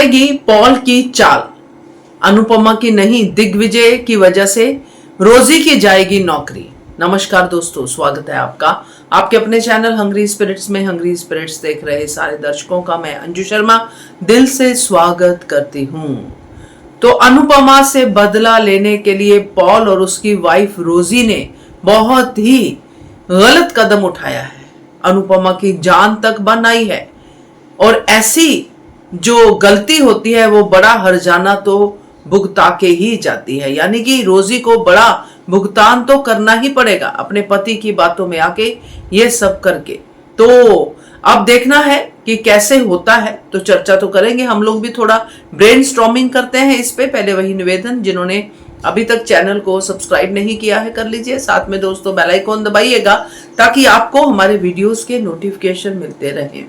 बिगड़ेगी Paul की चाल, अनुपमा की नहीं दिग्विजय की वजह से रोजी की जाएगी नौकरी। नमस्कार दोस्तों, स्वागत है आपका आपके अपने चैनल हंग्री स्पिरिट्स में। हंग्री स्पिरिट्स देख रहे सारे दर्शकों का मैं अंजू शर्मा दिल से स्वागत करती हूं। तो अनुपमा से बदला लेने के लिए पॉल और उसकी वाइफ रोजी ने बहुत ही गलत कदम उठाया है। अनुपमा की जान तक बन आई है और ऐसी जो गलती होती है वो बड़ा हर्जाना तो भुगता के ही जाती है। यानी कि रोजी को बड़ा भुगतान तो करना ही पड़ेगा अपने पति की बातों में आके ये सब करके। तो अब देखना है कि कैसे होता है, तो चर्चा तो करेंगे हम लोग भी, थोड़ा ब्रेनस्टॉर्मिंग करते हैं इस पे। पहले वही निवेदन, जिन्होंने अभी तक चैनल को सब्सक्राइब नहीं किया है कर लीजिए, साथ में दोस्तों बेल आइकन दबाइएगा ताकि आपको हमारे वीडियोस के नोटिफिकेशन मिलते रहें।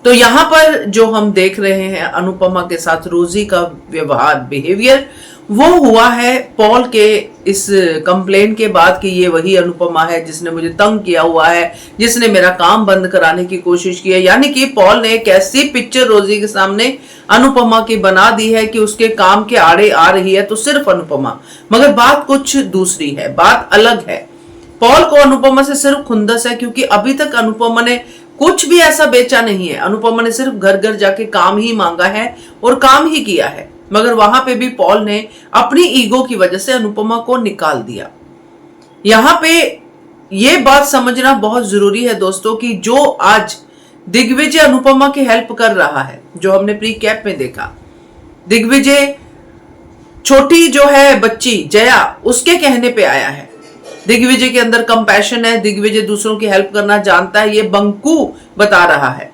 तो यहाँ पर जो हम देख रहे हैं अनुपमा के साथ रोजी का व्यवहार, बिहेवियर, वो हुआ है पॉल के इस कंप्लेंट के बाद कि ये वही अनुपमा है जिसने मुझे तंग किया हुआ है, जिसने मेरा काम बंद कराने की कोशिश की है। यानी कि पॉल ने एक ऐसी पिक्चर रोजी के सामने अनुपमा की बना दी है कि उसके काम के आड़े आ रही है तो सिर्फ अनुपमा, मगर बात कुछ दूसरी है, बात अलग है। पॉल को अनुपमा से सिर्फ खुंदस है क्योंकि अभी तक अनुपमा ने कुछ भी ऐसा बेचा नहीं है। अनुपमा ने सिर्फ घर घर जाके काम ही मांगा है और काम ही किया है, मगर वहां पे भी पॉल ने अपनी ईगो की वजह से अनुपमा को निकाल दिया। यहां पे ये बात समझना बहुत जरूरी है दोस्तों कि जो आज दिग्विजय अनुपमा की हेल्प कर रहा है, जो हमने प्री कैप में देखा, दिग्विजय छोटी जो है बच्ची जया उसके कहने पे आया है। दिग्विजय के अंदर कंपैशन है, दिग्विजय दूसरों की हेल्प करना जानता है, ये बंकू बता रहा है।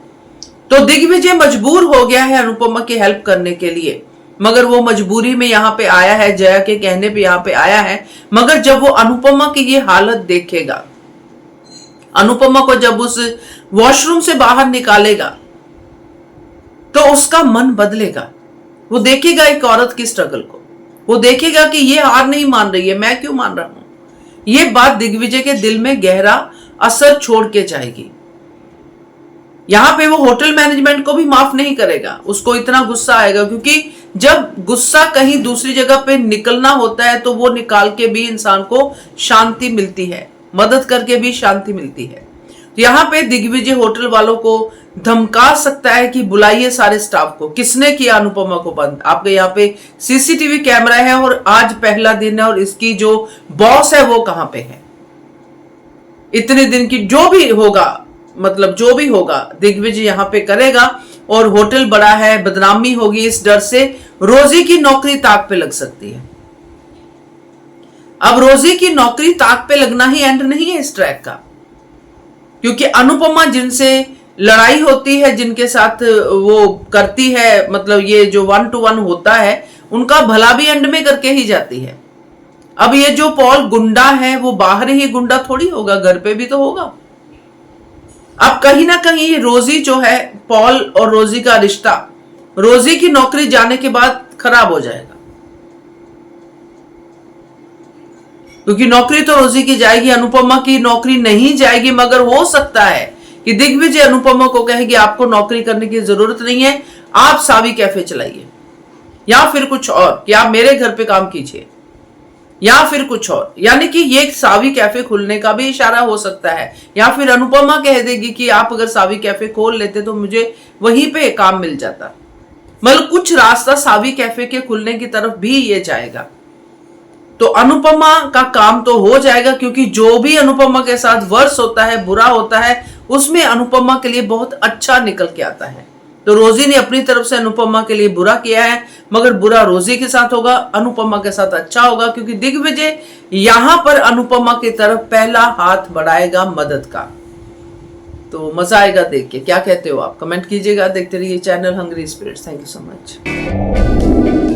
तो दिग्विजय मजबूर हो गया है अनुपमा की हेल्प करने के लिए, मगर वो मजबूरी में यहाँ पे आया है, जया के कहने पे यहाँ पे आया है। मगर जब वो अनुपमा की ये हालत देखेगा, अनुपमा को जब उस वॉशरूम से बाहर निकालेगा तो उसका मन बदलेगा। वो देखेगा एक औरत की स्ट्रगल को, वो देखेगा कि ये हार नहीं मान रही है, मैं क्यों मान रहा हूं। ये बात दिग्विजय के दिल में गहरा असर छोड़ के जाएगी। यहां पे वो होटल मैनेजमेंट को भी माफ नहीं करेगा, उसको इतना गुस्सा आएगा, क्योंकि जब गुस्सा कहीं दूसरी जगह पे निकलना होता है तो वो निकाल के भी इंसान को शांति मिलती है, मदद करके भी शांति मिलती है। तो यहाँ पे दिग्विजय होटल वालों को धमका सकता है कि बुलाइए सारे स्टाफ को। किसने किया अनुपमा को बंद? आपके यहाँ पे सीसीटीवी कैमरा है और आज पहला दिन है और इसकी जो बॉस है वो कहां पे है? इतने दिन की जो भी होगा, मतलब जो भी होगा दिग्विजय यहाँ पे करेगा और होटल बड़ा है, बदनामी होगी, इस डर से रोजी की नौकरी ताक पे लग सकती है। अब रोजी की नौकरी ताक पे लगना ही एंड नहीं है इस ट्रैक का, क्योंकि अनुपमा जिनसे लड़ाई होती है, जिनके साथ वो करती है, मतलब ये जो 1 to 1 होता है, उनका भला भी एंड में करके ही जाती है। अब ये जो पॉल गुंडा है वो बाहर ही गुंडा थोड़ी होगा, घर पे भी तो होगा। अब कहीं ना कहीं रोजी जो है, पॉल और रोजी का रिश्ता, रोजी की नौकरी जाने के बाद खराब हो जाएगा, क्योंकि नौकरी तो रोजी की जाएगी, अनुपमा की नौकरी नहीं जाएगी। मगर हो सकता है कि दिग्विजय अनुपमा को कहेगी आपको नौकरी करने की जरूरत नहीं है, आप सावी कैफे चलाइए, या फिर कुछ और, कि आप मेरे घर पे काम कीजिए, या फिर कुछ और। यानी कि ये सावी कैफे खुलने का भी इशारा हो सकता है, या फिर अनुपमा कह देगी कि आप अगर सावी कैफे खोल लेते तो मुझे वहीं पे काम मिल जाता। मतलब कुछ रास्ता सावी कैफे के खुलने की तरफ भी ये जाएगा। तो अनुपमा का काम तो हो जाएगा, क्योंकि जो भी अनुपमा के साथ वर्ष होता है, बुरा होता है, उसमें अनुपमा के लिए बहुत अच्छा निकल के आता है। तो रोजी ने अपनी तरफ से अनुपमा के लिए बुरा किया है, मगर बुरा रोजी के साथ होगा, अनुपमा के साथ अच्छा होगा, क्योंकि दिग्विजय यहां पर अनुपमा की तरफ पहला हाथ बढ़ाएगा मदद का। तो मजा आएगा देख के। क्या कहते हो आप? कमेंट कीजिएगा। देखते रहिए channel hungry spirits. Thank you so much.